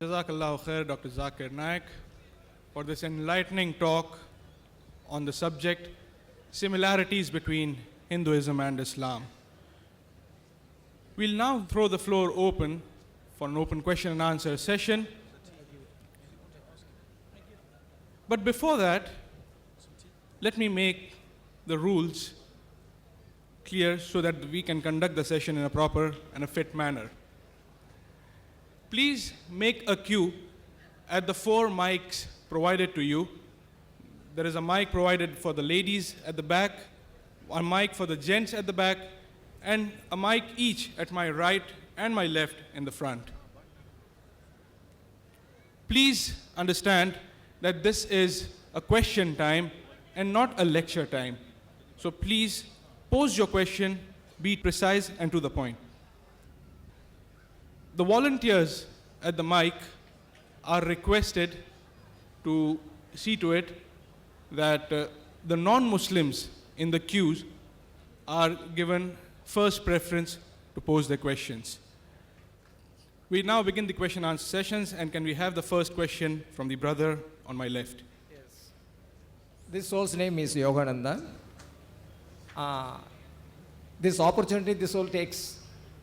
Jazakallahu khair, Dr. Zakir Naik, for this enlightening talk on the subject similarities between Hinduism and Islam. We'll now throw the floor open for an open question and answer session. But before that, let me make the rules clear so that we can conduct the session in a proper and a fit manner. Please make a queue at the 4 mics provided to you. There is a mic provided for the ladies at the back, a mic for the gents at the back, and a mic each at my right and my left in the front. Please understand that this is a question time and not a lecture time. So please pose your question, be precise and to the point. The volunteers at the mic are requested to see to it that the non-Muslims in the queues are given first preference to pose their questions. We now begin the question and answer sessions, and can we have the first question from the brother on my left? Yes. This soul's name is Yogananda. This opportunity this soul takes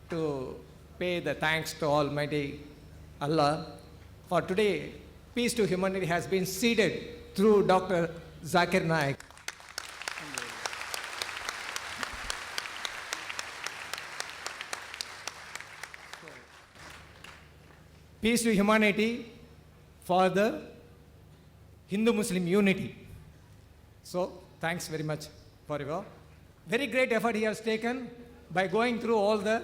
to pay the thanks to Almighty Allah for today. Peace to humanity has been seeded through Dr. Zakir Naik. Peace to humanity for the Hindu-Muslim unity. So, thanks very much for your very great effort he has taken by going through all the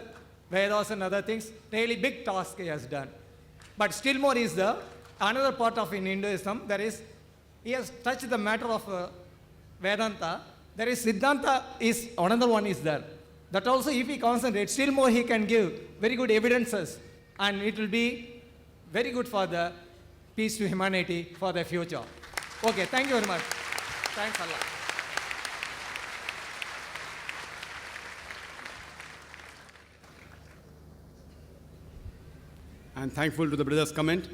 Vedas and other things. Really big task he has done. But still more is the another part of in Hinduism. There is, he has touched the matter of Vedanta. There is Siddhanta is another one is there. That also if he concentrates, still more he can give very good evidences, and it will be very good for the peace to humanity for the future. Okay, thank you very much. Thanks Allah. I'm thankful to the brother's comment.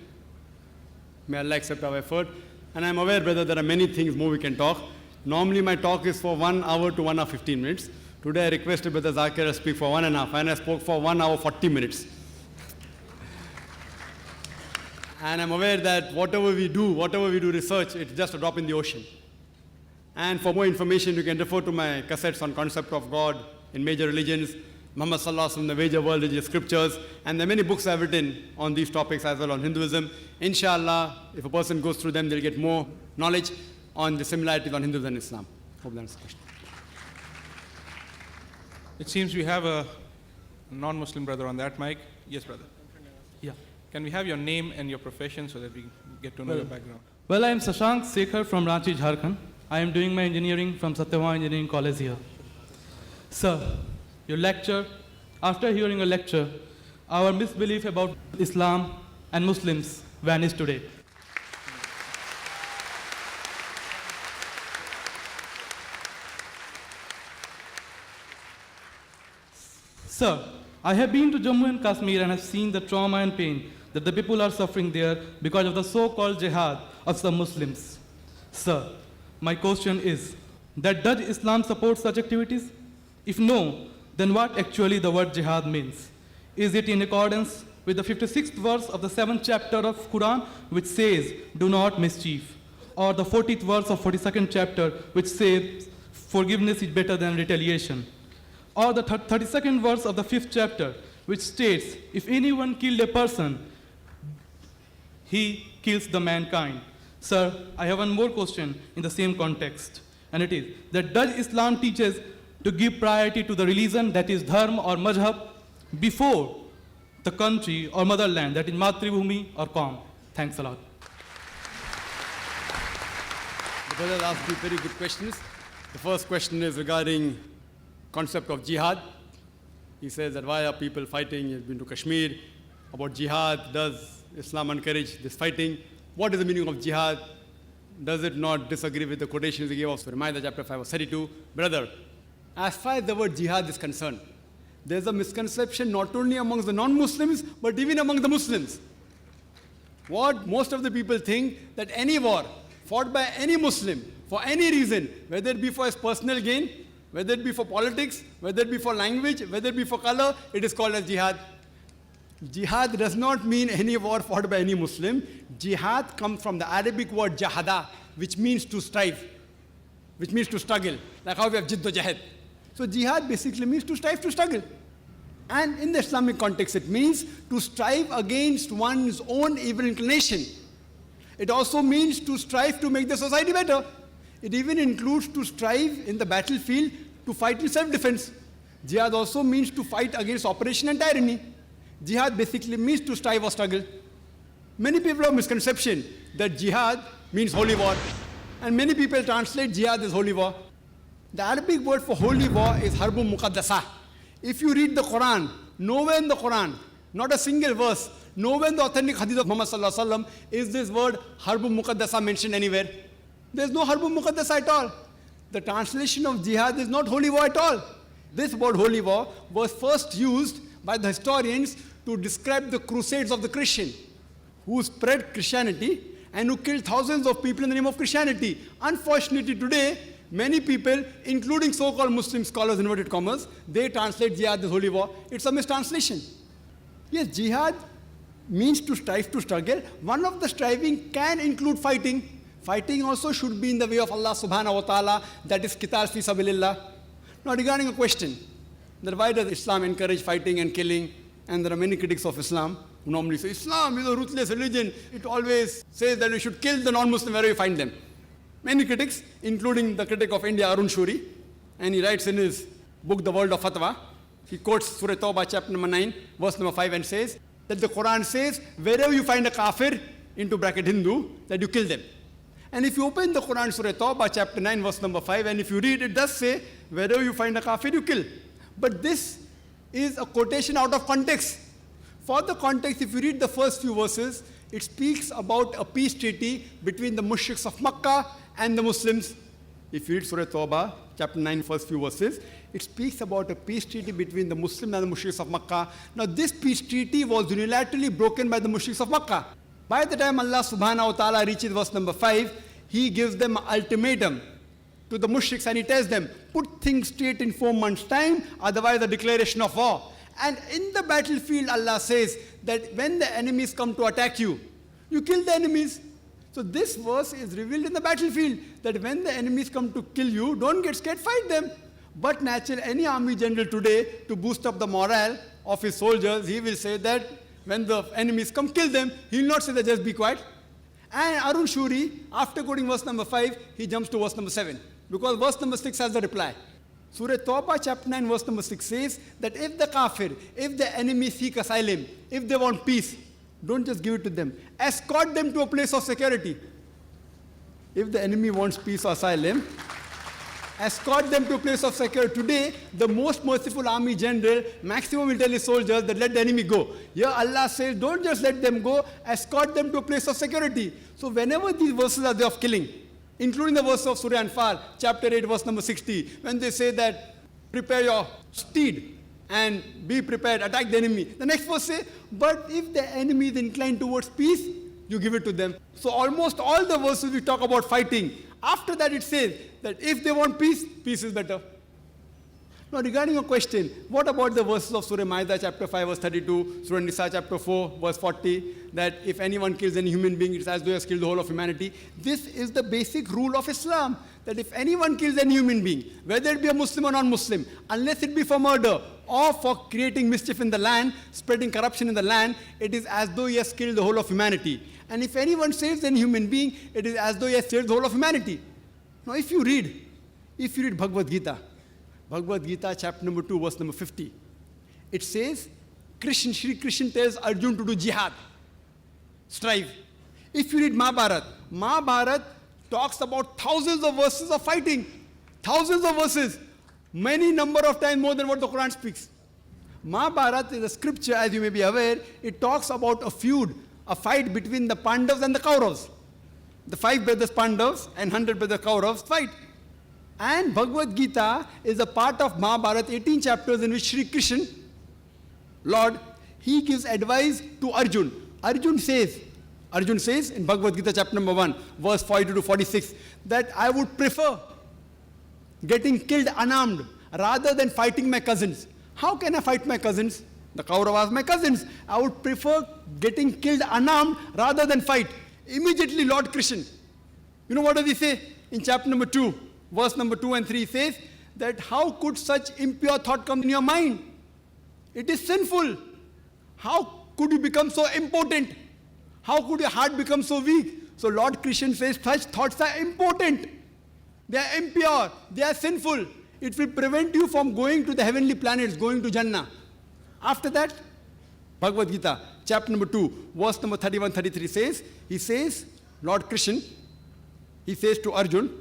May Allah accept our effort. And I'm aware, brother, there are many things more we can talk. Normally my talk is for 1 hour to 1 hour 15 minutes. Today I requested Brother Zakir to speak for 1.5 and I spoke for 1 hour 40 minutes. And I'm aware that whatever we do research, it's just a drop in the ocean. And for more information, you can refer to my cassettes on concept of God in major religions, Muhammad Sallallahu Alaihi Wasallam, the major world religious scriptures, and there are many books I've written on these topics as well on Hinduism. Inshallah, if a person goes through them, they'll get more knowledge on the similarities on Hinduism and Islam. Hope that answers the question. It seems we have a non-Muslim brother on that mic. Yes, brother. Yeah. Can we have your name and your profession so that we get to know your background? Well, I am Sashank Sekhar from Ranchi, Jharkhand. I am doing my engineering from Satyavama Engineering College here. Sir, your lecture, after hearing your lecture, our misbelief about Islam and Muslims vanished today. Sir, I have been to Jammu and Kashmir and have seen the trauma and pain that the people are suffering there because of the so-called jihad of some Muslims. Sir, my question is that does Islam support such activities? If no, then what actually the word jihad means? Is it in accordance with the 56th verse of the 7th chapter of Quran, which says, do not mischief? Or the 40th verse of 42nd chapter, which says, forgiveness is better than retaliation? Or the 32nd verse of the 5th chapter, which states, if anyone killed a person, he kills the mankind. Sir, I have one more question in the same context, and it is that does Islam teaches to give priority to the religion, that is dharma or mazhab, before the country or motherland, that is matribhumi or Qaum? Thanks a lot. The brother asked you very good questions. The first question is regarding concept of jihad. He says that why are people fighting? He's been to Kashmir. About jihad, does Islam encourage this fighting? What is the meaning of jihad? Does it not disagree with the quotations he gave us? Reminder chapter 5 verse 32. Brother, as far as the word jihad is concerned, there's a misconception not only amongst the non-Muslims, but even among the Muslims. What most of the people think, that any war fought by any Muslim for any reason, whether it be for his personal gain, whether it be for politics, whether it be for language, whether it be for color, it is called as jihad. Jihad does not mean any war fought by any Muslim. Jihad comes from the Arabic word jahada, which means to strive, which means to struggle, like how we have jiddu jahad. So jihad basically means to strive, to struggle. And in the Islamic context, it means to strive against one's own evil inclination. It also means to strive to make the society better. It even includes to strive in the battlefield to fight in self-defense. Jihad also means to fight against oppression and tyranny. Jihad basically means to strive or struggle. Many people have misconception that jihad means holy war. And many people translate jihad as holy war. The Arabic word for holy war is harbun muqaddasa. If you read the Quran, nowhere in the Quran, not a single verse, nowhere in the authentic hadith of Muhammad sallallahu alaihi wasallam is this word harbun muqaddasa mentioned anywhere. There's no harbun muqaddasa at all. The translation of jihad is not holy war at all. This word holy war was first used by the historians to describe the crusades of the Christian, who spread Christianity and who killed thousands of people in the name of Christianity. Unfortunately today, many people, including so-called Muslim scholars, inverted commas, they translate jihad as holy war. It's a mistranslation. Yes, jihad means to strive, to struggle. One of the striving can include fighting. Fighting also should be in the way of Allah subhanahu wa ta'ala, that is qital fi sabilillah. Now regarding a question, that why does Islam encourage fighting and killing? And there are many critics of Islam who normally say, Islam is a ruthless religion. It always says that we should kill the non-Muslim wherever you find them. Many critics, including the critic of India, Arun Shuri, and he writes in his book, The World of Fatwa, he quotes Surah Tawbah, chapter number 9, verse number 5, and says that the Quran says, wherever you find a kafir, into bracket Hindu, that you kill them. And if you open the Quran, Surah Tawbah, chapter 9, verse number 5, and if you read, it does say, wherever you find a kafir, you kill. But this is a quotation out of context. For the context, if you read the first few verses, it speaks about a peace treaty between the mushriks of Makkah and the Muslims. If you read Surah Tawbah, chapter 9, first few verses, it speaks about a peace treaty between the Muslims and the mushriks of Makkah. Now this peace treaty was unilaterally broken by the mushriks of Makkah. By the time Allah subhanahu wa ta'ala reaches verse number 5, He gives them an ultimatum to the mushriks and He tells them, put things straight in 4 months' time, otherwise a declaration of war. And in the battlefield, Allah says that when the enemies come to attack you, you kill the enemies. So this verse is revealed in the battlefield, that when the enemies come to kill you, don't get scared, fight them. But naturally, any army general today, to boost up the morale of his soldiers, he will say that when the enemies come, kill them. He will not say that just be quiet. And Arun Shuri, after quoting verse number 5, he jumps to verse number 7. Because verse number 6 has the reply. Surah Tawbah chapter 9 verse number 6 says that if the kafir, if the enemy seek asylum, if they want peace, don't just give it to them. Escort them to a place of security. If the enemy wants peace or asylum, escort them to a place of security. Today, the most merciful army general, maximum will tell his soldiers that let the enemy go. Here Allah says, don't just let them go, escort them to a place of security. So whenever these verses are there of killing, including the verse of Surah Anfal, chapter 8, verse number 60, when they say that, prepare your steed and be prepared, attack the enemy. The next verse says, but if the enemy is inclined towards peace, you give it to them. So almost all the verses we talk about fighting, after that it says that if they want peace, peace is better. Now regarding your question, what about the verses of Surah Ma'idah chapter 5 verse 32, Surah Nisa chapter 4 verse 40, that if anyone kills any human being, it's as though he has killed the whole of humanity. This is the basic rule of Islam, that if anyone kills any human being, whether it be a Muslim or non-Muslim, unless it be for murder or for creating mischief in the land, spreading corruption in the land, it is as though he has killed the whole of humanity. And if anyone saves any human being, it is as though he has saved the whole of humanity. Now if you read Bhagavad Gita chapter number 2 verse number 50, it says, Shri Krishna tells Arjun to do jihad, strive. If you read Mahabharat talks about thousands of verses of fighting, thousands of verses, many number of times more than what the Quran speaks. Mahabharat is a scripture, as you may be aware, it talks about a feud, a fight between the Pandavas and the Kauravas. The 5 brothers Pandavas and 100 brothers Kauravas fight. And Bhagavad Gita is a part of Mahabharata, 18 chapters in which Shri Krishna, Lord, he gives advice to Arjun. Arjun says, Arjun says in Bhagavad Gita chapter number 1, verse 42 to 46, that I would prefer getting killed unarmed rather than fighting my cousins. How can I fight my cousins? The Kauravas, my cousins. I would prefer getting killed unarmed rather than fight. Immediately Lord Krishna, you know what does he say? In chapter number 2, verse number 2 and 3, he says that how could such impure thought come in your mind? It is sinful. How could you become so impotent? How could your heart become so weak? So Lord Krishna says such thoughts are impotent. They are impure. They are sinful. It will prevent you from going to the heavenly planets, going to Jannah. After that, Bhagavad Gita, chapter number 2, verse number 31-33 says, he says, Lord Krishna, he says to Arjun,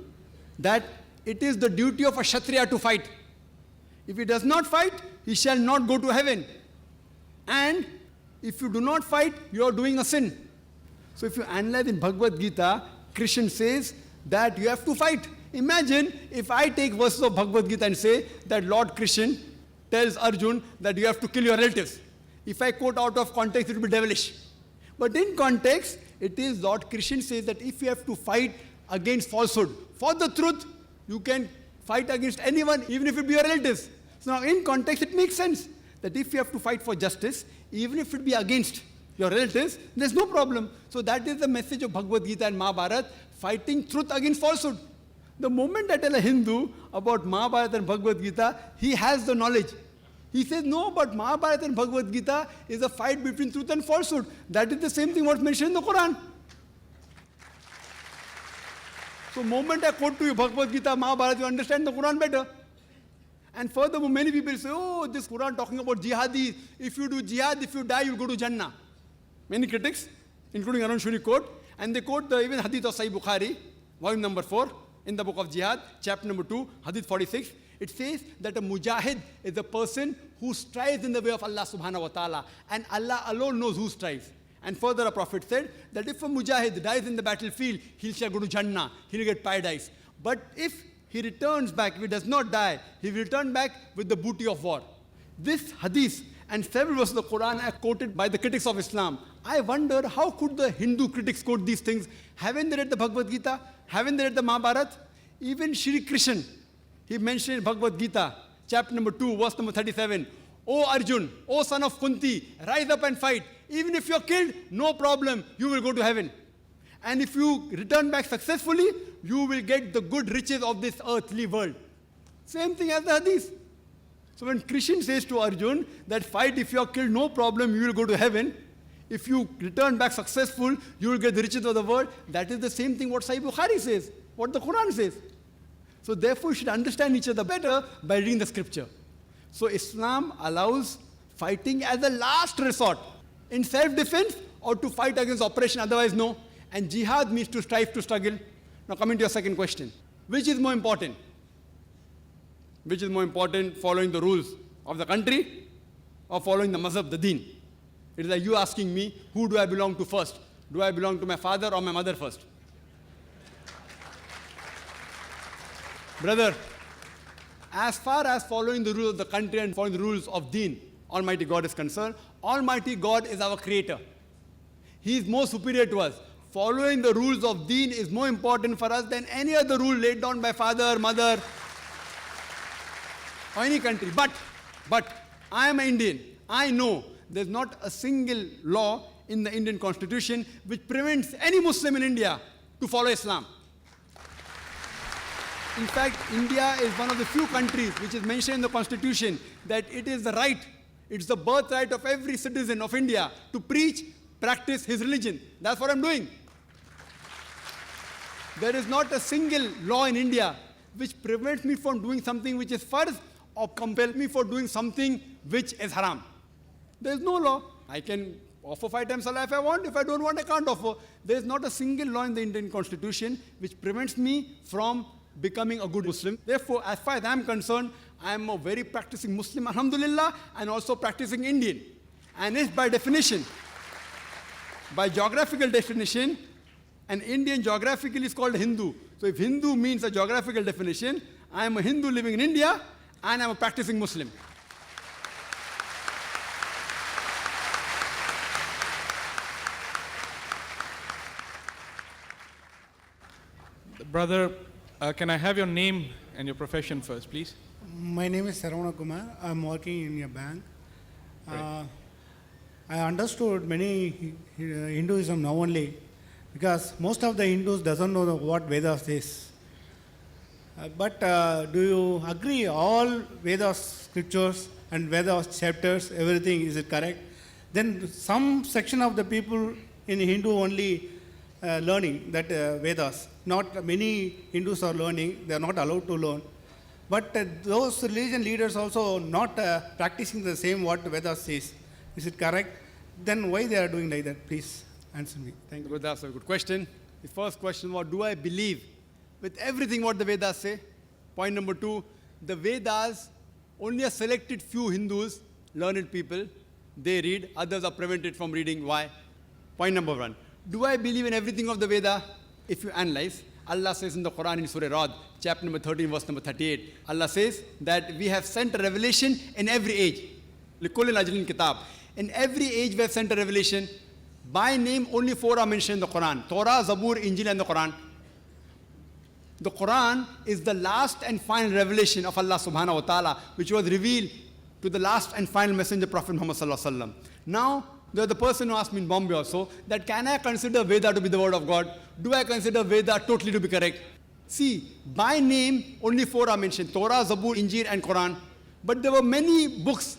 that it is the duty of a Kshatriya to fight. If he does not fight, he shall not go to heaven. And if you do not fight, you are doing a sin. So if you analyze in Bhagavad Gita, Krishna says that you have to fight. Imagine if I take verses of Bhagavad Gita and say that Lord Krishna tells Arjun that you have to kill your relatives. If I quote out of context, it will be devilish. But in context, it is Lord Krishna says that if you have to fight against falsehood, for the truth, you can fight against anyone, even if it be your relatives. So now in context, it makes sense that if you have to fight for justice, even if it be against your relatives, there's no problem. So that is the message of Bhagavad Gita and Mahabharata, fighting truth against falsehood. The moment I tell a Hindu about Mahabharata and Bhagavad Gita, he has the knowledge. He says, no, but Mahabharata and Bhagavad Gita is a fight between truth and falsehood. That is the same thing what's mentioned in the Quran. So moment I quote to you Bhagavad Gita, Mahabharata, you understand the Quran better. And furthermore, many people say, oh, this Quran talking about jihadis. If you do jihad, if you die, you go to Jannah. Many critics, including Arun Shuri, quote, and they quote the even hadith of Sahih Bukhari, volume number 4, in the book of Jihad, chapter number 2, hadith 46. It says that a mujahid is a person who strives in the way of Allah subhanahu wa ta'ala, and Allah alone knows who strives. And further, a prophet said that if a mujahid dies in the battlefield, he shall go to Jannah, he will get paradise. But if he returns back, if he does not die, he will return back with the booty of war. This hadith and several verses of the Quran are quoted by the critics of Islam. I wonder how could the Hindu critics quote these things? Haven't they read the Bhagavad Gita? Haven't they read the Mahabharata? Even Shri Krishna, he mentioned in Bhagavad Gita, chapter number 2, verse number 37, O Arjun, O son of Kunti, rise up and fight. Even if you're killed, no problem, you will go to heaven. And if you return back successfully, you will get the good riches of this earthly world. Same thing as the hadith. So when Krishna says to Arjun that fight, if you are killed, no problem, you will go to heaven. If you return back successful, you will get the riches of the world. That is the same thing what Sahih Bukhari says, what the Quran says. So therefore, you should understand each other better by reading the scripture. So Islam allows fighting as a last resort, in self-defense or to fight against oppression, otherwise no. And jihad means to strive to struggle. Now coming to your second question, which is more important? Which is more important, following the rules of the country or following the mazhab, the deen? It is like you asking me, who do I belong to first? Do I belong to my father or my mother first? Brother, as far as following the rules of the country and following the rules of deen, Almighty God is concerned, Almighty God is our creator. He is more superior to us. Following the rules of deen is more important for us than any other rule laid down by father, mother, or any country. But I am an Indian. I know there's not a single law in the Indian constitution which prevents any Muslim in India to follow Islam. In fact, India is one of the few countries which is mentioned in the constitution that it is the right, it's the birthright of every citizen of India to preach, practice his religion. That's what I'm doing. There is not a single law in India which prevents me from doing something which is farz or compels me for doing something which is haram. There is no law. I can offer 5 times salah if I want. If I don't want, I can't offer. There is not a single law in the Indian constitution which prevents me from becoming a good Muslim. Therefore, as far as I am concerned, I am a very practicing Muslim, alhamdulillah, and also practicing Indian. And if by definition, by geographical definition, an Indian geographically is called a Hindu. So if Hindu means a geographical definition, I am a Hindu living in India, and I am a practicing Muslim. Brother, can I have your name and your profession first, please? My name is Saravana Kumar. I'm working in a bank. I understood many Hinduism now only because most of the Hindus doesn't know what Vedas is. But do you agree all Vedas scriptures and Vedas chapters, everything, is it correct? Then some section of the people in Hindu only learning that Vedas. Not many Hindus are learning, they are not allowed to learn. But those religion leaders also not practicing the same what Vedas says. Is it correct? Then why they are doing like that? Please answer me. Thank you. Good, that's a good question. The first question was, do I believe with everything what the Vedas say? Point number 2, the Vedas, only a selected few Hindus, learned people, they read, others are prevented from reading. Why? Point number 1, do I believe in everything of the Veda? If you analyze, Allah says in the Quran in Surah Ra'd, chapter number 13, verse number 38, Allah says that we have sent a revelation in every age. لِكُلِّ أَجْلٍ كِتَابٍ. In every age we have sent a revelation. By name, only 4 are mentioned in the Quran: Torah, Zabur, Injil, and the Quran. The Quran is the last and final revelation of Allah subhanahu wa ta'ala, which was revealed to the last and final messenger, Prophet Muhammad sallallahu alaihi wasallam. Now, the person who asked me in Bombay also, that can I consider Veda to be the word of God? Do I consider Veda totally to be correct? See, by name, only 4 are mentioned: Torah, Zabur, Injil, and Quran. But there were many books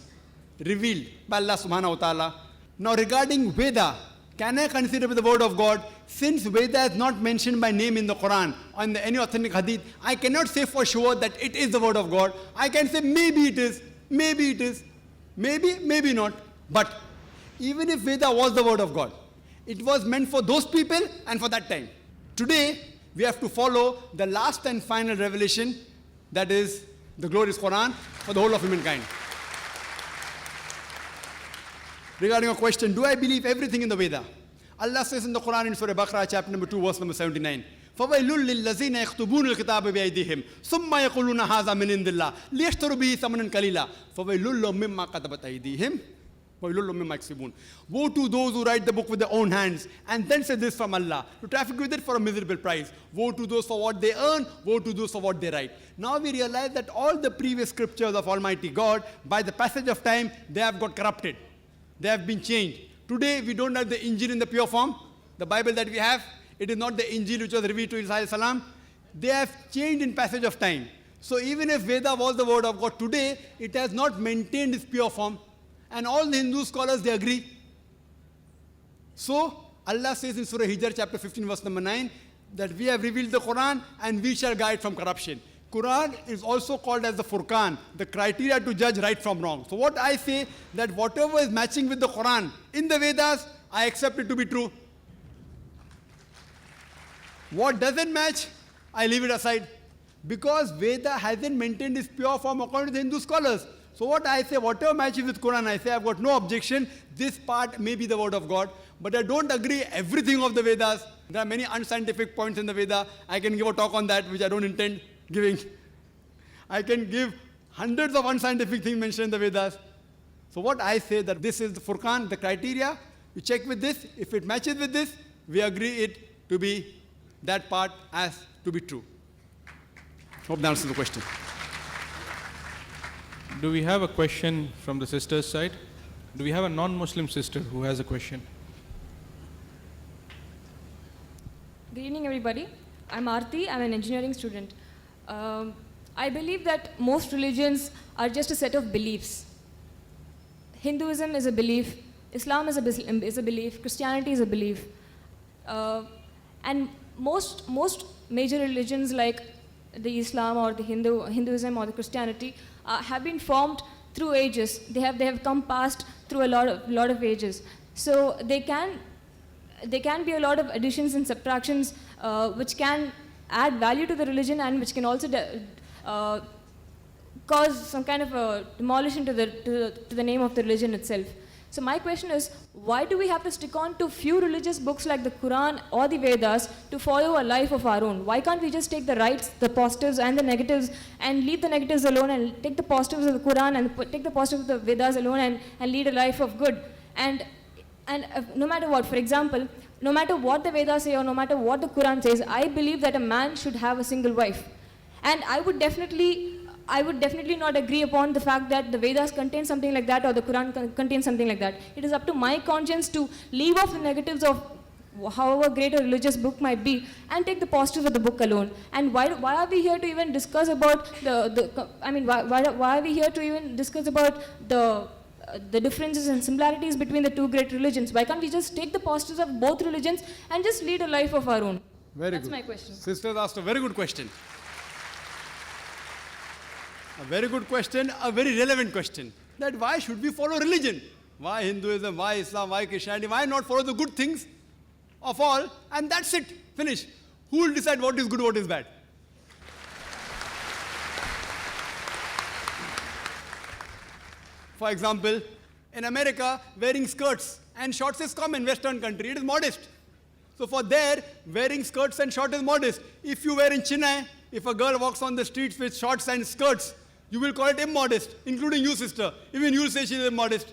revealed by Allah subhanahu wa ta'ala. Now, regarding Veda, can I consider it the word of God? Since Veda is not mentioned by name in the Quran or in any authentic hadith, I cannot say for sure that it is the word of God. I can say maybe it is, maybe not. But even if Veda was the word of God, it was meant for those people and for that time. Today, we have to follow the last and final revelation, that is the glorious Quran, for the whole of humankind. Regarding your question, do I believe everything in the Veda? Allah says in the Quran in Surah Baqarah, chapter number 2, verse number 79, فَوَيْلٌ لِلَّذِينَ يَكْتُبُونَ الْكِتَابَ بِأَيْدِيهِمْ ثُمَّ يَقُولُونَ هَذَا مِنْ عِنْدِ اللَّهِ لِيَشْتَرُوا بِهِ ثَمَنًا قَلِيلًا فَوَيْلٌ لَهُم مِّمَّا كَتَبَتْ أَيْدِيهِمْ وَوَيْلٌ لَهُم مِّمَّا يَكْسِبُونَ. Woe to those who write the book with their own hands and then say this from Allah, to traffic with it for a miserable price. Woe to those for what they earn, woe to those for what they write. Now we realize that all the previous scriptures of Almighty God, by the passage of time, they have got corrupted. They have been changed. Today we don't have the Injil in the pure form. The Bible that we have, it is not the Injil which was revealed to Isa salam. They have changed in passage of time. So even if Veda was the word of God today, it has not maintained its pure form. And all the Hindu scholars, they agree. So Allah says in Surah Hijr chapter 15 verse number 9 that we have revealed the Quran and we shall guide from corruption. Quran is also called as the Furqan, the criteria to judge right from wrong. So what I say, that whatever is matching with the Quran in the Vedas, I accept it to be true. What doesn't match, I leave it aside. Because Veda hasn't maintained its pure form according to the Hindu scholars. So what I say, whatever matches with Quran, I say I've got no objection. This part may be the word of God. But I don't agree everything of the Vedas. There are many unscientific points in the Veda. I can give a talk on that, which I don't intend giving. I can give hundreds of unscientific things mentioned in the Vedas. So what I say, that this is the Furqan, the criteria. You check with this. If it matches with this, we agree it to be that part as to be true. Hope that answers the question. Do we have a question from the sister's side? Do we have a non-Muslim sister who has a question? Good evening, everybody. I'm Aarti. I'm an engineering student. I believe that most religions are just a set of beliefs. Hinduism is a belief, Islam is a belief, Christianity is a belief. And most major religions like the Islam or the Hinduism or the Christianity have been formed through ages. They have come past through a lot of ages. So they can be a lot of additions and subtractions which can add value to the religion and which can also cause some kind of a demolition to the name of the religion itself. So my question is, why do we have to stick on to few religious books like the Quran or the Vedas to follow a life of our own? Why can't we just take the rights, the positives and the negatives and leave the negatives alone and take the positives of the Quran and take the positives of the Vedas alone and lead a life of good? And no matter what, for example, no matter what the Vedas say or no matter what the Quran says, I believe that a man should have a single wife. And I would definitely not agree upon the fact that the Vedas contain something like that or the Quran contains something like that. It is up to my conscience to leave off the negatives of however great a religious book might be and take the positives of the book alone. And why are we here to even discuss about why are we here to even discuss about the differences and similarities between the two great religions? Why can't we just take the positives of both religions and just lead a life of our own? Very That's good. my question. Sisters asked a very good question. A very good question, a very relevant question. That why should we follow religion? Why Hinduism, why Islam, why Christianity? Why not follow the good things of all? And that's it. Finish. Who will decide what is good, what is bad? For example, in America, wearing skirts and shorts is common. Western country, it is modest. So for there, wearing skirts and shorts is modest. If you wear in Chennai, if a girl walks on the streets with shorts and skirts, you will call it immodest, including you, sister. Even you will say she is immodest.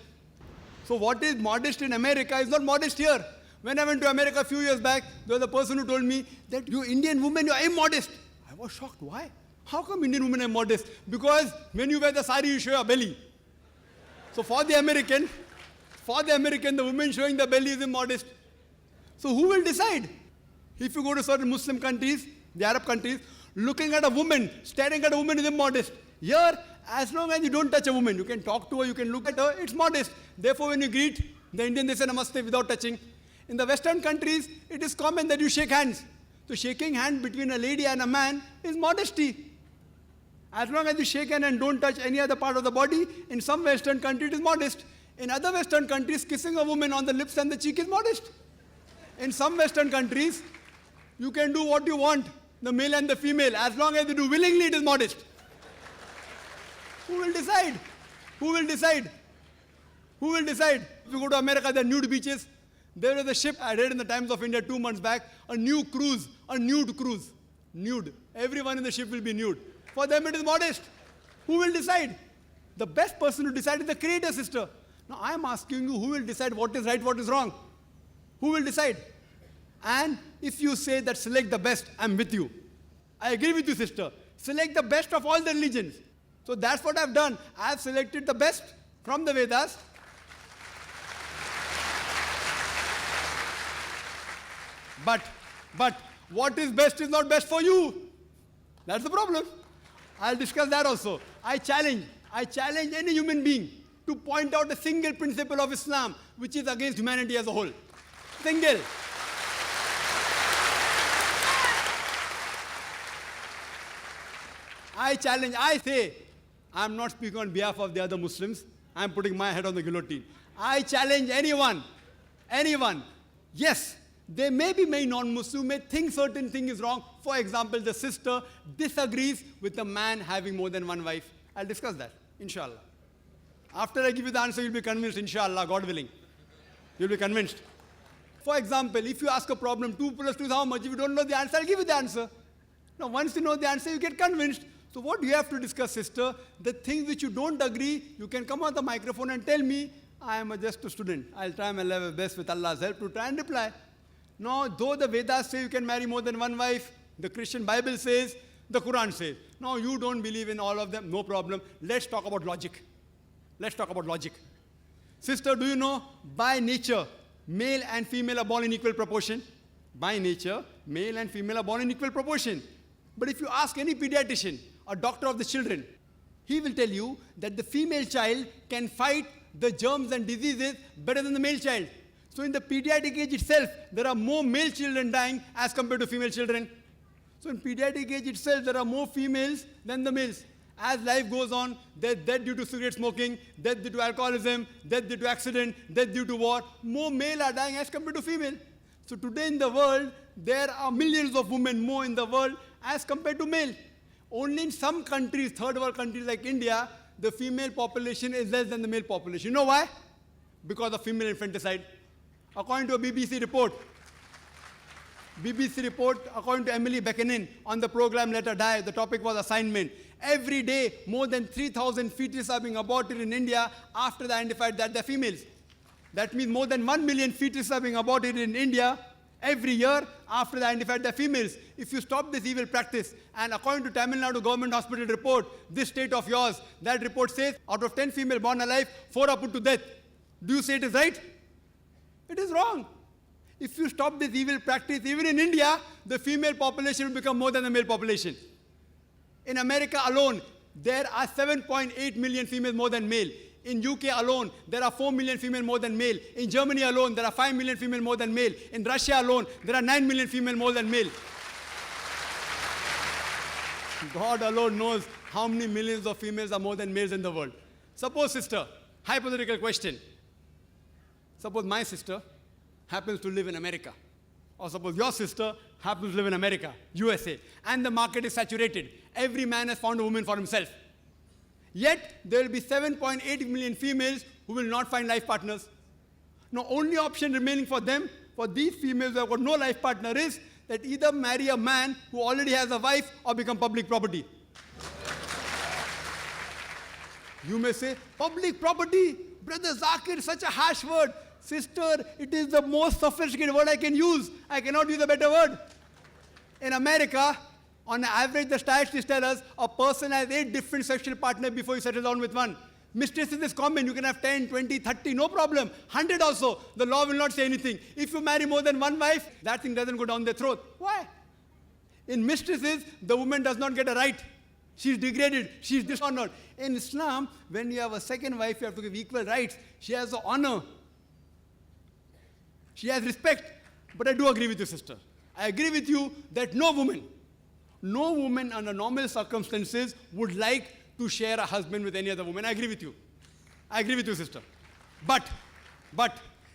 So what is modest in America is not modest here. When I went to America a few years back, there was a person who told me that you Indian women, you are immodest. I was shocked. Why? How come Indian women are modest? Because when you wear the sari, you show your belly. So for the American, the woman showing the belly is immodest. So who will decide? If you go to certain Muslim countries, the Arab countries, looking at a woman, staring at a woman is immodest. Here, as long as you don't touch a woman, you can talk to her, you can look at her, it's modest. Therefore, when you greet the Indian, they say namaste without touching. In the Western countries, it is common that you shake hands. So shaking hand between a lady and a man is modesty. As long as you shake hand and don't touch any other part of the body, in some Western countries it is modest. In other Western countries, kissing a woman on the lips and the cheek is modest. In some Western countries, you can do what you want, the male and the female. As long as you do willingly, it is modest. Who will decide? Who will decide? Who will decide? If you go to America, there are nude beaches. There was a ship, I read in the Times of India 2 months back, a nude cruise. Nude. Everyone in the ship will be nude. For them it is modest. Who will decide? The best person to decide is the Creator, sister. Now I am asking you, who will decide what is right, what is wrong? Who will decide? And if you say that select the best, I am with you. I agree with you, sister. Select the best of all the religions. So that's what I've done. I've selected the best from the Vedas. But what is best is not best for you. That's the problem. I'll discuss that also. I challenge any human being to point out a single principle of Islam which is against humanity as a whole. Single. I challenge, I say, I'm not speaking on behalf of the other Muslims. I'm putting my head on the guillotine. I challenge anyone. Yes, there may be many non-Muslims may think certain thing is wrong. For example, the sister disagrees with the man having more than one wife. I'll discuss that, inshallah. After I give you the answer, you'll be convinced, inshallah, God willing. You'll be convinced. For example, if you ask a problem, 2 plus 2 is how much? If you don't know the answer, I'll give you the answer. Now, once you know the answer, you get convinced. So what do you have to discuss, sister? The things which you don't agree, you can come on the microphone and tell me, I am just a student. I'll try my level best with Allah's help to try and reply. Now, though the Vedas say you can marry more than one wife, the Christian Bible says, the Quran says. Now, you don't believe in all of them, no problem. Let's talk about logic. Sister, do you know, by nature, male and female are born in equal proportion? By nature, male and female are born in equal proportion. But if you ask any pediatrician, a doctor of the children, he will tell you that the female child can fight the germs and diseases better than the male child. So in the pediatric age itself, there are more male children dying as compared to female children. So in pediatric age itself, there are more females than the males. As life goes on, death due to cigarette smoking, death due to alcoholism, death due to accident, death due to war, more male are dying as compared to female. So today in the world, there are millions of women more in the world as compared to male. Only in some countries, third world countries like India, the female population is less than the male population. You know why? Because of female infanticide. According to a BBC report, according to Emily Buchanan on the program Let Her Die, the topic was assignment. Every day, more than 3,000 fetuses are being aborted in India after they identified that they're females. That means more than 1 million fetuses are being aborted in India Every year, after they identified the females, if you stop this evil practice, and according to Tamil Nadu Government Hospital report, this state of yours, that report says out of 10 females born alive, 4 are put to death. Do you say it is right? It is wrong. If you stop this evil practice, even in India, the female population will become more than the male population. In America alone, there are 7.8 million females more than male. In UK alone, there are 4 million females more than male. In Germany alone, there are 5 million females more than male. In Russia alone, there are 9 million females more than male. God alone knows how many millions of females are more than males in the world. Suppose, sister, hypothetical question. Suppose my sister happens to live in America. Or suppose your sister happens to live in America, USA, and the market is saturated. Every man has found a woman for himself. Yet, there will be 7.8 million females who will not find life partners. Now, only option remaining for them, for these females who have got no life partner, is that either marry a man who already has a wife or become public property. You may say, public property? Brother Zakir, such a harsh word. Sister, it is the most sophisticated word I can use. I cannot use a better word. In America, on average, the statistics tell us a person has 8 different sexual partners before he settles down with one. Mistresses is common. You can have 10, 20, 30, no problem. 100 also. The law will not say anything. If you marry more than one wife, that thing doesn't go down their throat. Why? In mistresses, the woman does not get a right. She's degraded. She's dishonored. In Islam, when you have a second wife, you have to give equal rights. She has honor. She has respect. But I do agree with you, sister. I agree with you that no woman under normal circumstances would like to share a husband with any other woman. I agree with you. I agree with you, sister. But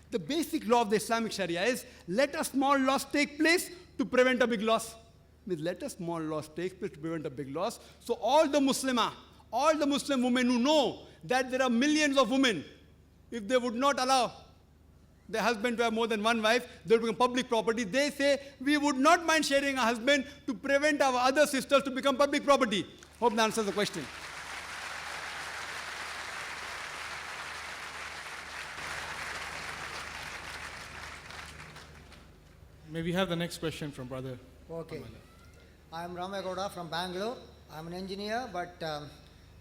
the basic law of the Islamic Sharia is let a small loss take place to prevent a big loss. Means let a small loss take place to prevent a big loss. So all the Muslim women who know that there are millions of women, if they would not allow their husband to have more than one wife, they will become public property. They say, we would not mind sharing a husband to prevent our other sisters to become public property. Hope that answers the question. May we have the next question from brother? Okay. I am Ramagowda from Bangalore. I am an engineer but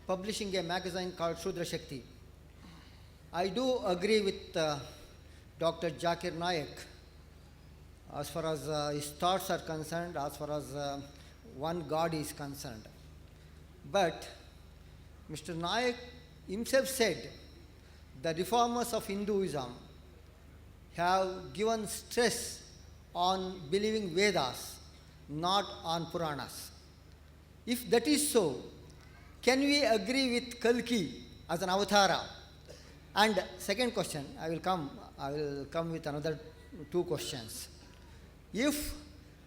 publishing a magazine called Shudra Shakti. I do agree with Dr. Zakir Naik as far as his thoughts are concerned, as far as one God is concerned. But Mr. Naik himself said the reformers of Hinduism have given stress on believing Vedas, not on Puranas. If that is so, can we agree with Kalki as an avatara? And second question, I will come with another 2 questions. If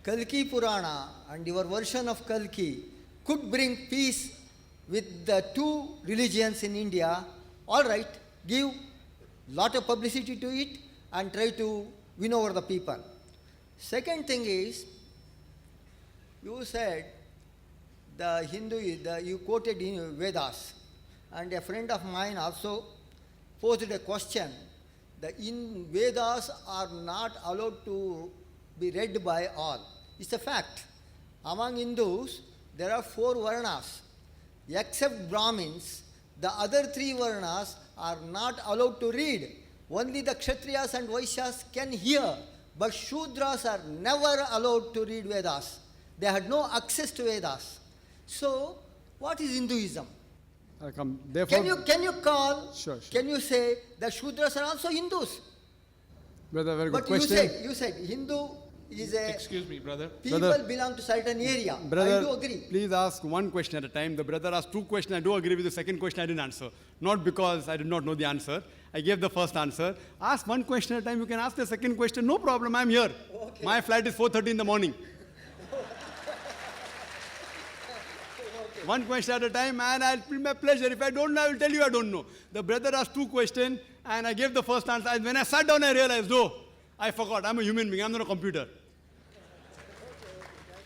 Kalki Purana and your version of Kalki could bring peace with the 2 religions in India, all right, give lot of publicity to it and try to win over the people. Second thing is, you said you quoted in Vedas, and a friend of mine also posed a question. The Vedas are not allowed to be read by all. It's a fact. Among Hindus, there are 4 Varnas. Except Brahmins, the other 3 Varnas are not allowed to read. Only the Kshatriyas and Vaishyas can hear. But Shudras are never allowed to read Vedas. They had no access to Vedas. So, what is Hinduism? Therefore, Can you call? Sure. Can you say that Shudras are also Hindus? Brother, very good But question. you said Hindu is a Excuse me, brother. people Brother- belong to certain area. Brother, I do agree. please ask one question at a time. The brother asked 2 questions. I do agree with the second question I didn't answer. Not because I did not know the answer. I gave the first answer. Ask one question at a time. You can ask the second question. No problem. I'm here. Okay. My flight is 4:30 in the morning. One question at a time, and it'll be my pleasure. If I don't know, I will tell you I don't know. The brother asked 2 questions, and I gave the first answer. And when I sat down, I realized, I forgot. I'm a human being. I'm not a computer.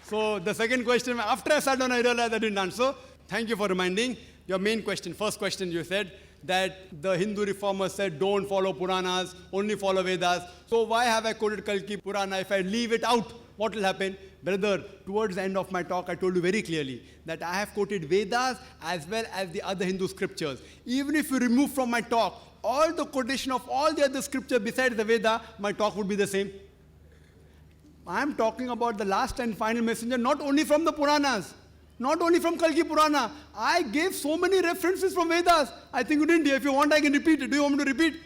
So the second question, after I sat down, I realized I didn't answer. Thank you for reminding. Your main question, first question you said, that the Hindu reformers said don't follow Puranas, only follow Vedas. So why have I quoted Kalki Purana? If I leave it out, what will happen? Brother, towards the end of my talk, I told you very clearly that I have quoted Vedas as well as the other Hindu scriptures. Even if you remove from my talk all the quotation of all the other scriptures besides the Veda, my talk would be the same. I am talking about the last and final messenger, not only from the Puranas, not only from Kalki Purana. I gave so many references from Vedas. I think you didn't hear. If you want, I can repeat it. Do you want me to repeat?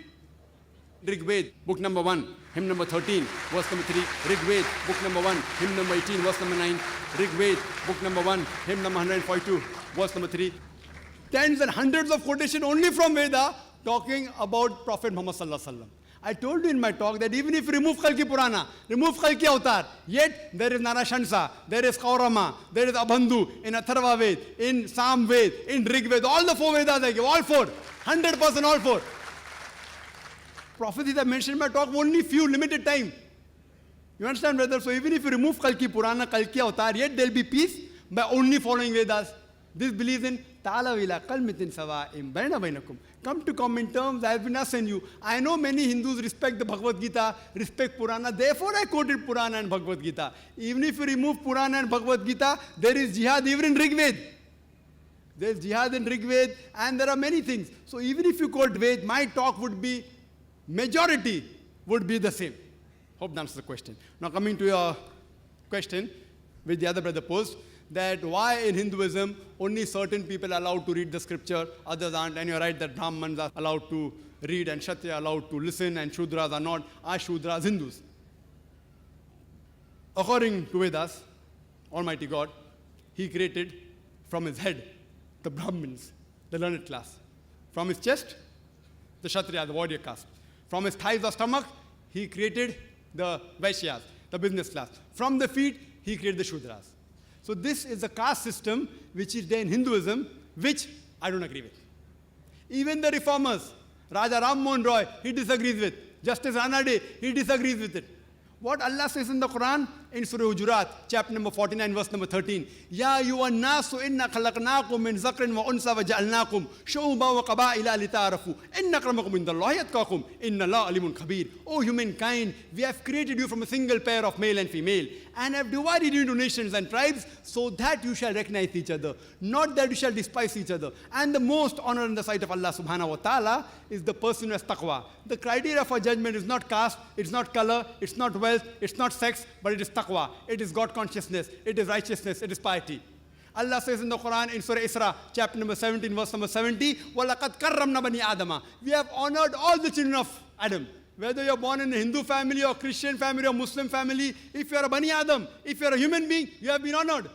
Rig Ved, book number 1, hymn number 13, verse number 3. Rig Ved, book number 1, hymn number 18, verse number 9. Rig Ved, book number 1, hymn number 142, verse number 3. Tens and hundreds of quotation only from Veda talking about Prophet Muhammad Sallallahu Alaihi Wasallam. I told you in my talk that even if you remove Kalki Purana, remove Kalki Avatar, yet there is Narashansa, there is Kaurama, there is Abhandhu, in Atharva Ved, in Sam Ved, in Rig Ved, all the 4 Vedas I give, all 4, 100% all 4. Prophecies I mentioned in my talk, only few, limited time. You understand, brother? So even if you remove Kalki Purana, Kalki Avatar, yet there will be peace by only following Vedas. This believes in Ta'ala vila kalmitin sawa'im baina bainakum. Come to common terms, I have been asking you. I know many Hindus respect the Bhagavad Gita, respect Purana, therefore I quoted Purana and Bhagavad Gita. Even if you remove Purana and Bhagavad Gita, there is jihad even in Rig Ved. There is jihad in Rig Ved, and there are many things. So even if you quote Ved, my talk would be, majority would be the same. Hope that answers the question. Now coming to your question, which the other brother posed, that why in Hinduism only certain people are allowed to read the scripture, others aren't. And you're right that Brahmins are allowed to read and Kshatriya are allowed to listen and Shudras are not. Are Shudras Hindus? According to Vedas, Almighty God, He created from His head the Brahmins, the learned class. From His chest, the Kshatriya, the warrior caste. From His thighs or stomach, He created the Vaishyas, the business class. From the feet, He created the Shudras. So this is a caste system which is there in Hinduism, which I don't agree with. Even the reformers, Raja Ram Mohan Roy, he disagrees with. Justice Ranade, he disagrees with it. What Allah says in the Quran, in Surah Hujurat, chapter number 49, verse number 13. Ya ayyuhan nasu inna khalaqnakum min zakrin wa unsa wa ja'alnakum shu'uban wa qaba'ila lita'arafu. Inna akramakum indallahi atqakum. Inna Allaha alimun khabir. O humankind, we have created you from a single pair of male and female and have divided you into nations and tribes so that you shall recognize each other, not that you shall despise each other. And the most honor in the sight of Allah subhanahu wa ta'ala is the person who has taqwa. The criteria for judgment is not caste, it's not color, it's not wealth, it's not sex, but it is taqwa. It is God consciousness, it is righteousness, it is piety. Allah says in the Quran, in Surah Isra, chapter number 17, verse number 70, وَلَقَدْ كَرَّمْنَا بَنِي آدَمَ. We have honored all the children of Adam. Whether you're born in a Hindu family or Christian family or Muslim family, if you're a Bani Adam, if you're a human being, you have been honored.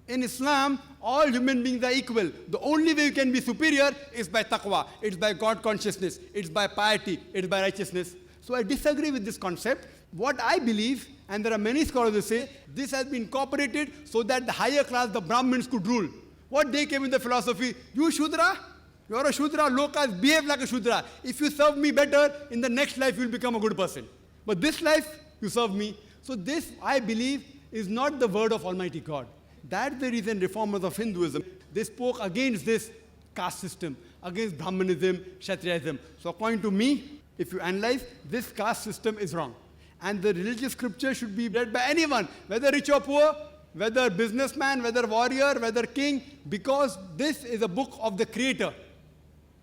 In Islam, all human beings are equal. The only way you can be superior is by taqwa. It's by God consciousness. It's by piety. It's by righteousness. So I disagree with this concept. What I believe, and there are many scholars who say, this has been incorporated so that the higher class, the Brahmins, could rule. What they came with the philosophy, you Shudra, you're a Shudra, low caste, behave like a Shudra. If you serve me better, in the next life you'll become a good person. But this life, you serve me. So this, I believe, is not the word of Almighty God. That's the reason reformers of Hinduism, they spoke against this caste system, against Brahmanism, Kshatriyism. So according to me, if you analyze, this caste system is wrong. And the religious scripture should be read by anyone, whether rich or poor, whether businessman, whether warrior, whether king, because this is a book of the Creator,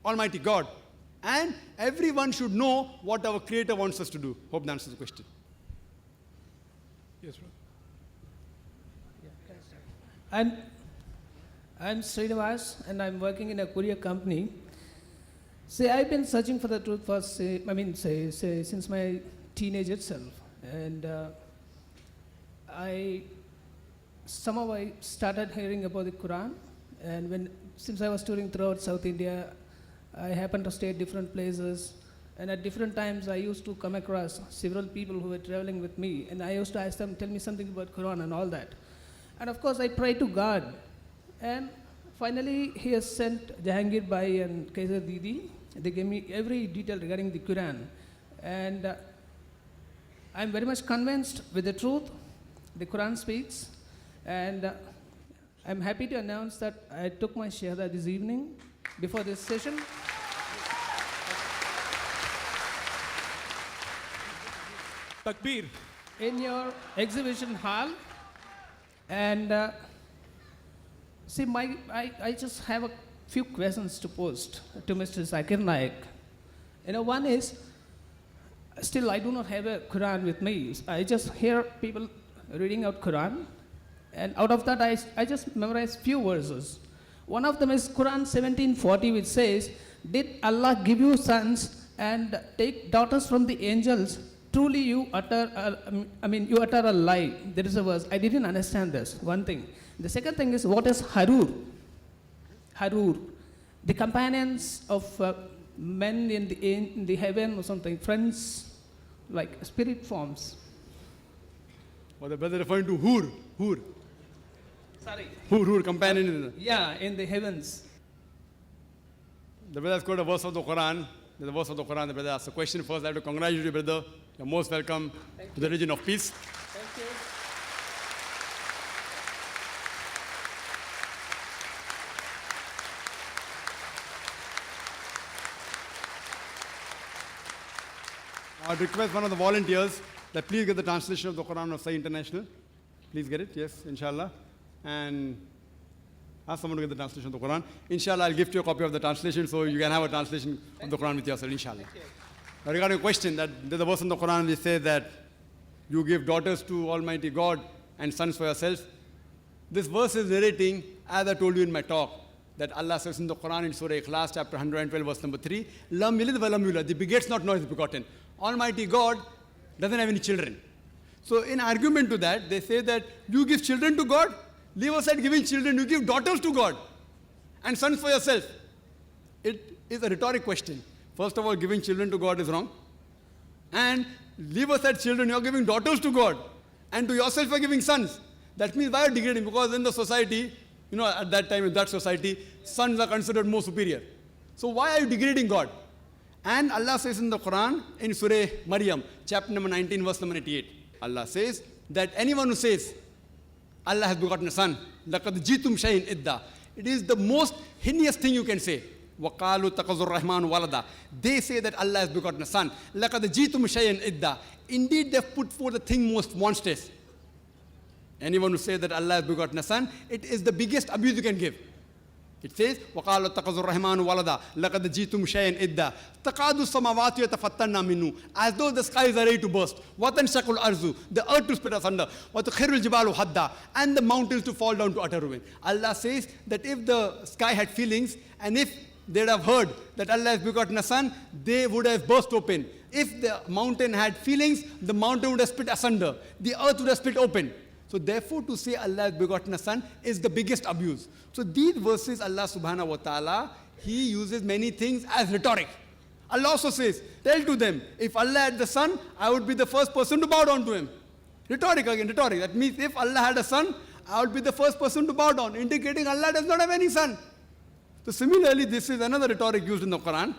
Almighty God. And everyone should know what our Creator wants us to do. Hope that answers the question. Yes, bro. And I'm Srinivas, and I'm working in a courier company. See, I've been searching for the truth for, since my teenage itself. And somehow I started hearing about the Quran. And since I was touring throughout South India, I happened to stay at different places. And at different times, I used to come across several people who were traveling with me. And I used to ask them, tell me something about Quran and all that. And of course, I prayed to God. And finally, He has sent Jahangir Bhai and Kaiser Didi. They gave me every detail regarding the Quran. And I'm very much convinced with the truth the Quran speaks. And I'm happy to announce that I took my shahada this evening. before this session. Takbir. In your exhibition hall, and see, I just have a few questions to post to Mr. Zakir Naik. One is, still I do not have a Quran with me. I just hear people reading out Quran, and out of that I just memorized few verses. One of them is Quran 17:40, which says, "Did Allah give you sons and take daughters from the angels? Truly you utter a lie." There is a verse. I didn't understand this, one thing. The second thing is, what is Harur? Harur, the companions of men in the heaven or something, friends, like spirit forms. Or the brother referring to Hur. Sorry. Hur, companion. Yeah, in the heavens. The brother has quoted a verse of the Quran. There's a verse of the Quran. The brother asked a question first. I have to congratulate you, brother. You're most welcome to the region of peace. Thank you. I would request one of the volunteers that please get the translation of the Quran of Sahih International. Please get it, yes, inshallah. And ask someone to get the translation of the Quran. Inshallah, I'll gift you a copy of the translation so you can have a translation of the Quran with yourself, inshallah. Now, regarding a question, that there's a verse in the Quran which says that you give daughters to Almighty God and sons for yourselves. This verse is narrating, as I told you in my talk, that Allah says in the Quran in Surah Ikhlas, chapter 112, verse number 3, "Lam yalid wa lam yulad," the begets not, nor is begotten. Almighty God doesn't have any children. So in argument to that, they say that you give children to God, leave aside giving children, you give daughters to God and sons for yourself. It is a rhetoric question. First of all, giving children to God is wrong. And leave aside children, you're giving daughters to God. And to yourself you're giving sons. That means why are you degrading? Because in the society, at that time, in that society, sons are considered more superior. So why are you degrading God? And Allah says in the Quran, in Surah Maryam, chapter number 19, verse number 88, Allah says that anyone who says, Allah has begotten a son, لَقَدْ جِئْتُمْ شَيْءٍ إِدَّا, it is the most heinous thing you can say. وَقَالُوا اتَّخَذُ الرَّحْمَنُ وَلَدًا, they say that Allah has begotten a son. لَقَدْ جِئْتُمْ شَيْءٍ إِدَّا, indeed they have put forth the thing most monstrous. Anyone who says that Allah has begotten a son, it is the biggest abuse you can give. It says, وَقَالُوا اتَّخَذُ الرَّحْمَنُ وَلَدًا لَقَدْ جِئْتُمْ شَيْءٍ إِدَّا تَكَادُ السَّمَاوَاتُ يَتَفَطَّرْنَ مِنْهُ, as though the skies are ready to burst. وَتَنشَقُّ الْأَرْضُ, the earth to split asunder. وَتُخِرُّ الْجِبَالُ هَدًّا, and the mountains to fall down to utter ruin. Allah says that if the sky had feelings and if they'd have heard that Allah has begotten a son, they would have burst open. If the mountain had feelings, the mountain would have split asunder. The earth would have split open. So therefore, to say Allah has begotten a son is the biggest abuse. So these verses, Allah subhanahu wa ta'ala, He uses many things as rhetoric. Allah also says, tell to them, if Allah had the son, I would be the first person to bow down to Him. Rhetoric again, rhetoric. That means if Allah had a son, I would be the first person to bow down, indicating Allah does not have any son. So similarly, this is another rhetoric used in the Quran,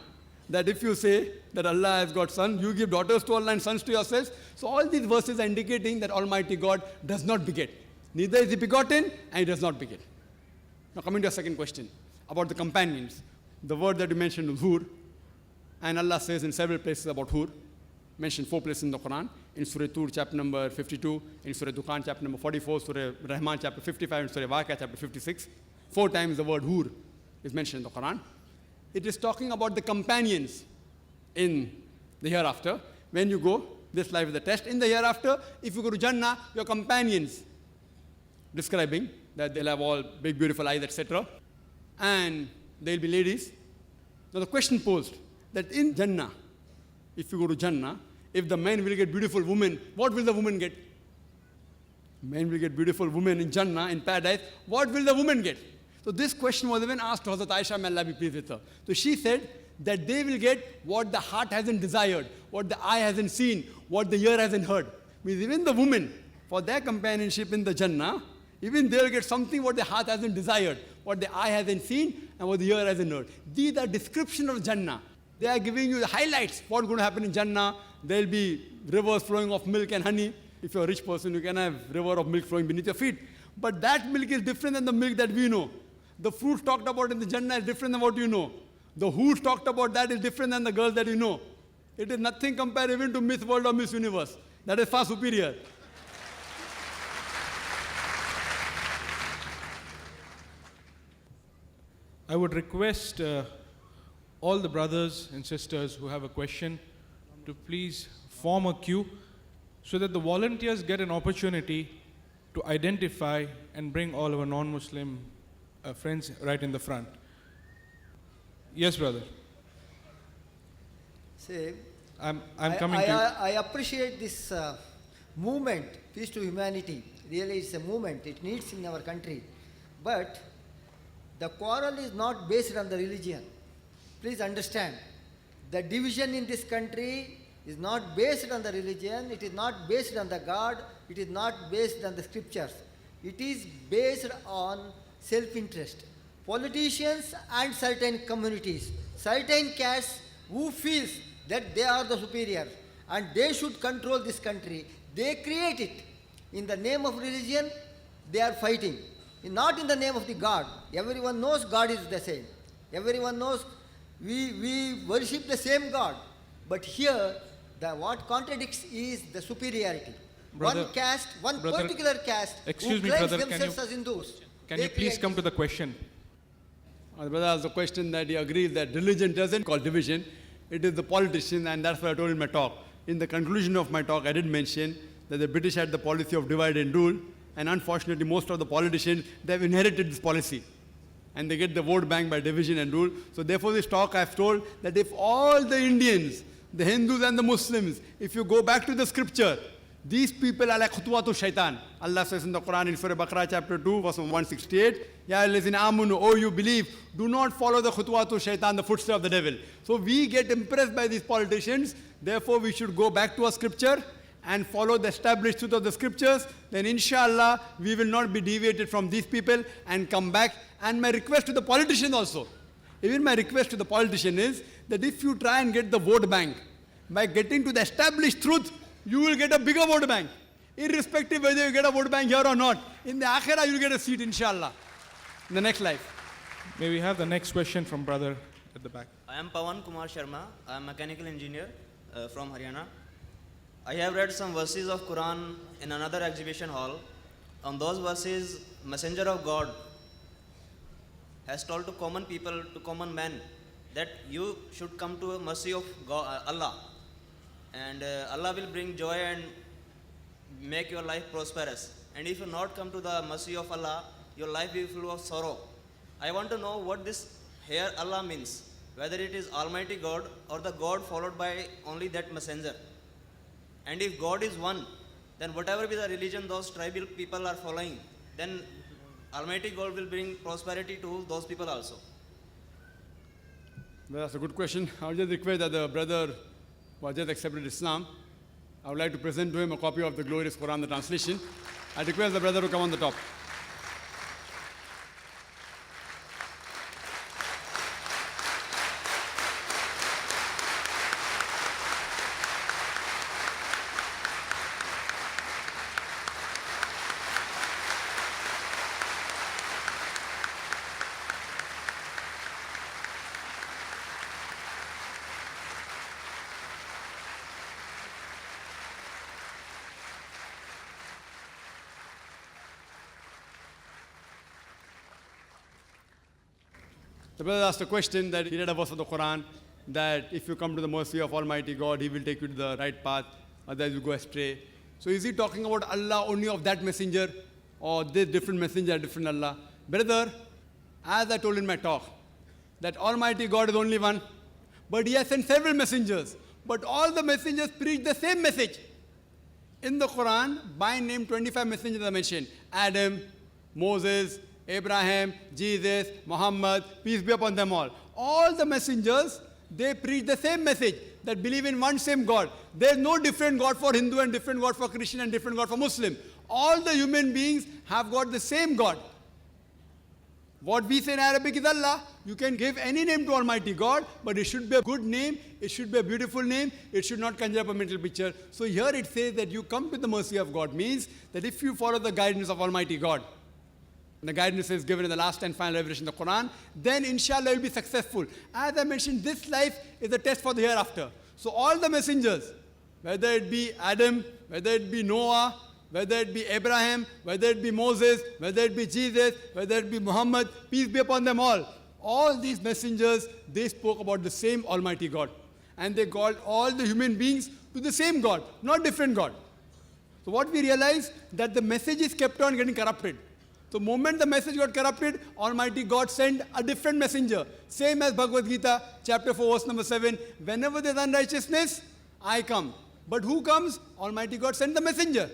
that if you say that Allah has got son, you give daughters to Allah and sons to yourselves. So all these verses are indicating that Almighty God does not beget. Neither is He begotten and He does not beget. Now coming to your second question about the companions. The word that you mentioned was Hur. And Allah says in several places about Hur. Mentioned 4 places in the Quran. In Surah Tur, chapter number 52. In Surah Dukhan, chapter number 44. Surah Rahman, chapter 55. And Surah Waqiah, chapter 56. 4 times the word Hur is mentioned in the Quran. It is talking about the companions in the hereafter. When you go, this life is a test. In the hereafter, if you go to Jannah, your companions, describing that they'll have all big, beautiful eyes, etc. And they'll be ladies. Now the question posed, that in Jannah, if you go to Jannah, if the men will get beautiful women, what will the women get? Men will get beautiful women in Jannah, in paradise. What will the women get? So this question was even asked to Hazrat Aisha, may Allah be pleased with her. So she said that they will get what the heart hasn't desired, what the eye hasn't seen, what the ear hasn't heard. Means even the women, for their companionship in the Jannah, even they'll get something what the heart hasn't desired, what the eye hasn't seen, and what the ear hasn't heard. These are description of Jannah. They are giving you the highlights, what's going to happen in Jannah. There'll be rivers flowing of milk and honey. If you're a rich person, you can have river of milk flowing beneath your feet. But that milk is different than the milk that we know. The fruits talked about in the Jannah is different than what you know. The who's talked about that is different than the girls that you know. It is nothing compared even to Miss World or Miss Universe. That is far superior. I would request all the brothers and sisters who have a question to please form a queue so that the volunteers get an opportunity to identify and bring all our non-Muslim friends right in the front. Yes, brother. See, I'm coming to you. I appreciate this movement, Peace to Humanity. Really, it's a movement. It needs in our country. But the quarrel is not based on the religion. Please understand. The division in this country is not based on the religion. It is not based on the God. It is not based on the scriptures. It is based on self-interest. Politicians and certain communities, certain castes who feels that they are the superior and they should control this country, they create it. In the name of religion, they are fighting. Not in the name of the God. Everyone knows God is the same. Everyone knows we worship the same God. But here, what contradicts is the superiority. Brother- one caste, one brother- particular caste Excuse who me, claims brother, can themselves you- as Hindus. Can they you please create come to the question? The brother asked the question that he agrees that religion doesn't cause division. It is the politician, and that's what I told in my talk. In the conclusion of my talk, I did mention that the British had the policy of divide and rule, and unfortunately, most of the politicians, they've inherited this policy. And they get the vote bank by division and rule. So therefore, this talk I've told that if all the Indians, the Hindus and the Muslims, if you go back to the scripture, these people are like khutwatu shaitan. Allah says in the Quran in Surah Baqarah chapter 2 verse 168, Ya allazina amanu, oh you believe, do not follow the khutwatu shaitan, the footsteps of the devil. So we get impressed by these politicians. Therefore we should go back to our scripture and follow the established truth of the scriptures. Then inshallah we will not be deviated from these people and come back. And my request to the politician also, even my request to the politician is that if you try and get the vote bank, by getting to the established truth, you will get a bigger vote bank. Irrespective whether you get a vote bank here or not. In the akhirah, you will get a seat, inshallah, in the next life. May we have the next question from brother at the back. I am Pawan Kumar Sharma. I am a mechanical engineer from Haryana. I have read some verses of Quran in another exhibition hall. On those verses, Messenger of God has told to common people, to common men, that you should come to a mercy of God, Allah. And Allah will bring joy and make your life prosperous. And if you not come to the mercy of Allah, your life will be full of sorrow. I want to know what this here Allah means, whether it is Almighty God or the God followed by only that messenger. And if God is one, then whatever be the religion those tribal people are following, then Almighty God will bring prosperity to those people also. Well, that's a good question. I would just request that the brother who has just accepted Islam, I would like to present to him a copy of the glorious Quran, the translation. I request the brother to come on the top. The brother asked a question that he read a verse of the Quran that if you come to the mercy of Almighty God, He will take you to the right path, otherwise you go astray. So is he talking about Allah only of that messenger, or this different messenger, different Allah? Brother, as I told in my talk, that Almighty God is only one, but He has sent several messengers, but all the messengers preach the same message. In the Quran, by name 25 messengers are mentioned. Adam, Moses, Abraham, Jesus, Muhammad, peace be upon them all. All the messengers, they preach the same message, that believe in one same God. There is no different God for Hindu and different God for Christian and different God for Muslim. All the human beings have got the same God. What we say in Arabic is Allah. You can give any name to Almighty God, but it should be a good name, it should be a beautiful name, it should not conjure up a mental picture. So here it says that you come to the mercy of God, means that if you follow the guidance of Almighty God, the guidance is given in the last and final revelation of the Quran, then inshallah you'll be successful. As I mentioned, this life is a test for the hereafter. So all the messengers, whether it be Adam, whether it be Noah, whether it be Abraham, whether it be Moses, whether it be Jesus, whether it be Muhammad, peace be upon them all these messengers, they spoke about the same Almighty God. And they called all the human beings to the same God, not different God. So what we realized, that the messages kept on getting corrupted. The moment the message got corrupted, Almighty God sent a different messenger. Same as Bhagavad Gita, chapter 4, verse number 7. Whenever there's unrighteousness, I come. But who comes? Almighty God sent the messenger.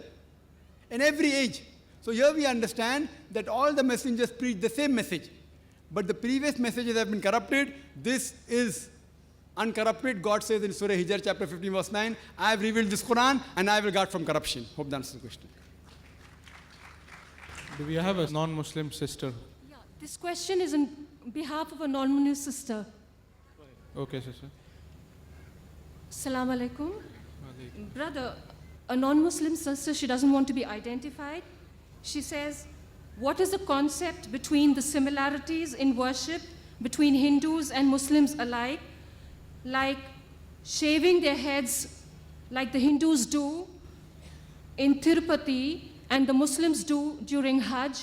In every age. So here we understand that all the messengers preach the same message. But the previous messages have been corrupted. This is uncorrupted. God says in Surah Hijr, chapter 15, verse 9, I have revealed this Quran and I will guard from corruption. Hope that answers the question. Do we have a non-Muslim sister? Yeah, this question is on behalf of a non-Muslim sister. Okay, sister. Assalamu alaikum. Brother, a non-Muslim sister, she doesn't want to be identified. She says, what is the concept between the similarities in worship between Hindus and Muslims alike, like shaving their heads like the Hindus do in Tirupati and the Muslims do during Hajj,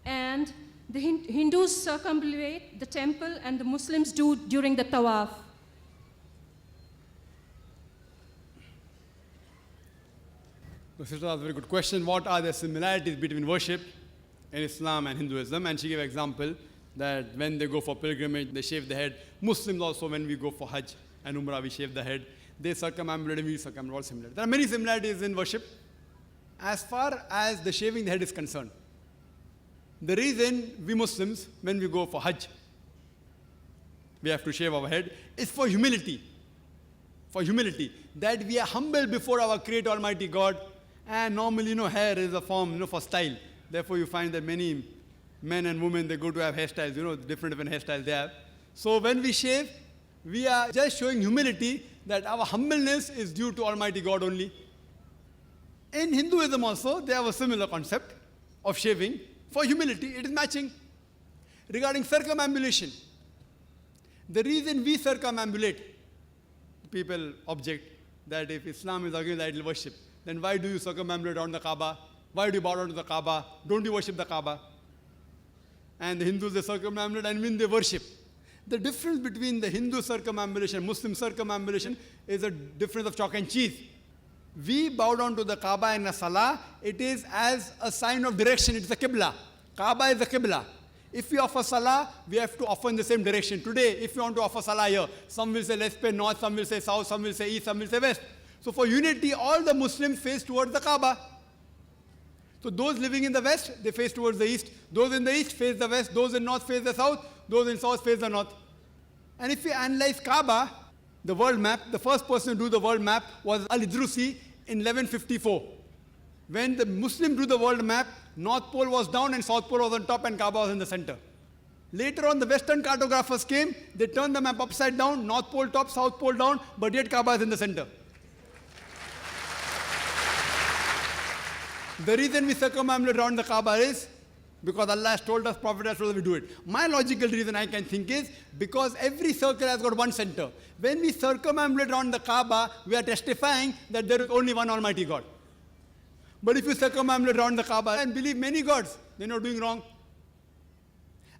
and the Hindus circumambulate the temple and the Muslims do during the Tawaf? The sister asked a very good question. What are the similarities between worship in Islam and Hinduism? And she gave an example that when they go for pilgrimage, they shave the head. Muslims also, when we go for Hajj and Umrah, we shave the head. They circumambulate and we circumambulate, all similar. There are many similarities in worship. As far as the shaving the head is concerned, the reason we Muslims, when we go for Hajj, we have to shave our head, is for humility. For humility. That we are humble before our Creator Almighty God. And normally, hair is a form, for style. Therefore, you find that many men and women, they go to have hairstyles, different hairstyles they have. So when we shave, we are just showing humility, that our humbleness is due to Almighty God only. In Hinduism also, they have a similar concept of shaving. For humility, it is matching. Regarding circumambulation, the reason we circumambulate, people object that if Islam is against idol worship, then why do you circumambulate around the Kaaba? Why do you bow down to the Kaaba? Don't you worship the Kaaba? And the Hindus, they circumambulate, and when they worship. The difference between the Hindu circumambulation and Muslim circumambulation is a difference of chalk and cheese. We bow down to the Kaaba in a salah, it is as a sign of direction, it is a Qibla. Kaaba is the Qibla. If we offer salah, we have to offer in the same direction. Today, if you want to offer salah here, some will say let's pay north, some will say south, some will say east, some will say west. So for unity, all the Muslims face towards the Kaaba. So those living in the west, they face towards the east. Those in the east face the west. Those in north face the south. Those in south face the north. And if we analyze Kaaba, the world map, the first person to do the world map was Al-Idrusi in 1154. When the Muslims drew the world map, North Pole was down and South Pole was on top and Kaaba was in the center. Later on, the Western cartographers came, they turned the map upside down, North Pole top, South Pole down, but yet Kaaba is in the center. The reason we circumambulate around the Kaaba is because Allah has told us, Prophet has told us we do it. My logical reason I can think is because every circle has got one center. When we circumambulate around the Kaaba, we are testifying that there is only one Almighty God. But if you circumambulate around the Kaaba and believe many gods, then you're doing wrong.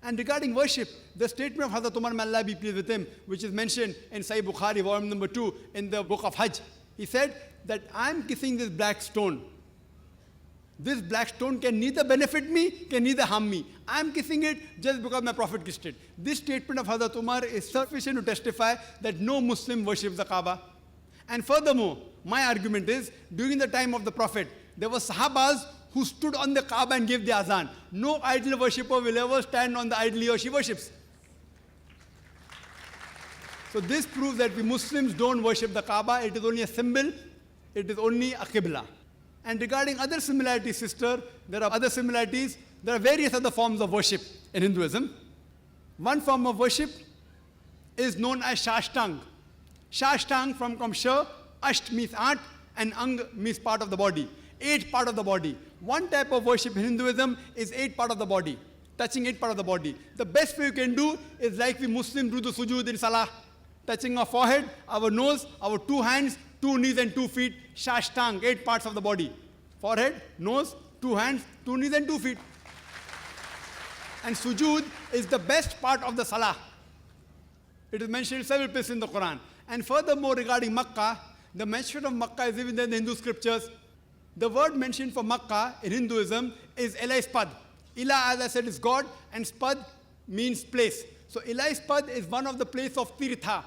And regarding worship, the statement of Hazrat Umar, may Allah be pleased with him, which is mentioned in Sahih Bukhari, volume number 2, in the book of Hajj. He said that I'm kissing this black stone. This black stone can neither benefit me, can neither harm me. I'm kissing it just because my Prophet kissed it. This statement of Hazrat Umar is sufficient to testify that no Muslim worships the Kaaba. And furthermore, my argument is, during the time of the Prophet, there were Sahabas who stood on the Kaaba and gave the azan. No idol worshipper will ever stand on the idol he or she worships. So this proves that we Muslims don't worship the Kaaba. It is only a symbol. It is only a Qibla. And regarding other similarities, sister, there are other similarities. There are various other forms of worship in Hinduism. One form of worship is known as Shashtang. Shashtang from Sha, Asht means art, and Ang means part of the body. 8 part of the body. One type of worship in Hinduism is 8 part of the body, touching 8 part of the body. The best way you can do is like we Muslims do the sujood in Salah, touching our forehead, our nose, our 2 hands, 2 knees and 2 feet, shashtang, 8 parts of the body. Forehead, nose, 2 hands, 2 knees and 2 feet. And sujood is the best part of the Salah. It is mentioned in several places in the Quran. And furthermore, regarding Makkah, the mention of Makkah is even there in the Hindu scriptures. The word mentioned for Makkah in Hinduism is Ilai Spad. Ila, as I said, is God, and Spad means place. So Ilai Spad is one of the place of Tirtha,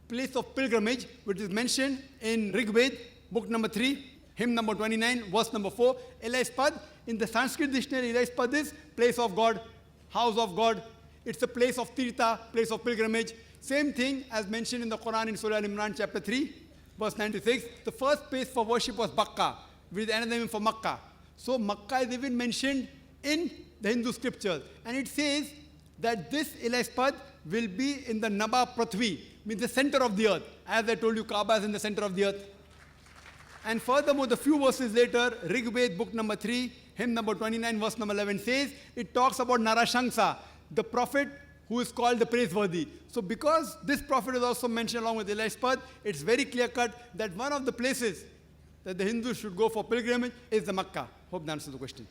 place of pilgrimage, which is mentioned in Rig Veda, book number 3, hymn number 29, verse number 4. Ilai Spad, in the Sanskrit dictionary, Ilai Spad is place of God, house of God. It's a place of Tirtha, place of pilgrimage. Same thing as mentioned in the Quran in Surah Al-Imran chapter 3, verse 96. The first place for worship was Bakka, with another name for Makkah. So Makkah is even mentioned in the Hindu scriptures. And it says that this Ilai Spad will be in the Naba Prithvi, means the center of the earth. As I told you, Kaaba is in the center of the earth. And furthermore, the few verses later, Rig Veda, book number 3, hymn number 29, verse number 11 says, it talks about Narashanksa, the prophet who is called the praiseworthy. So because this prophet is also mentioned along with Ilai Spad, it's very clear cut that one of the places that the Hindus should go for pilgrimage is the Makkah. Hope that answers the question.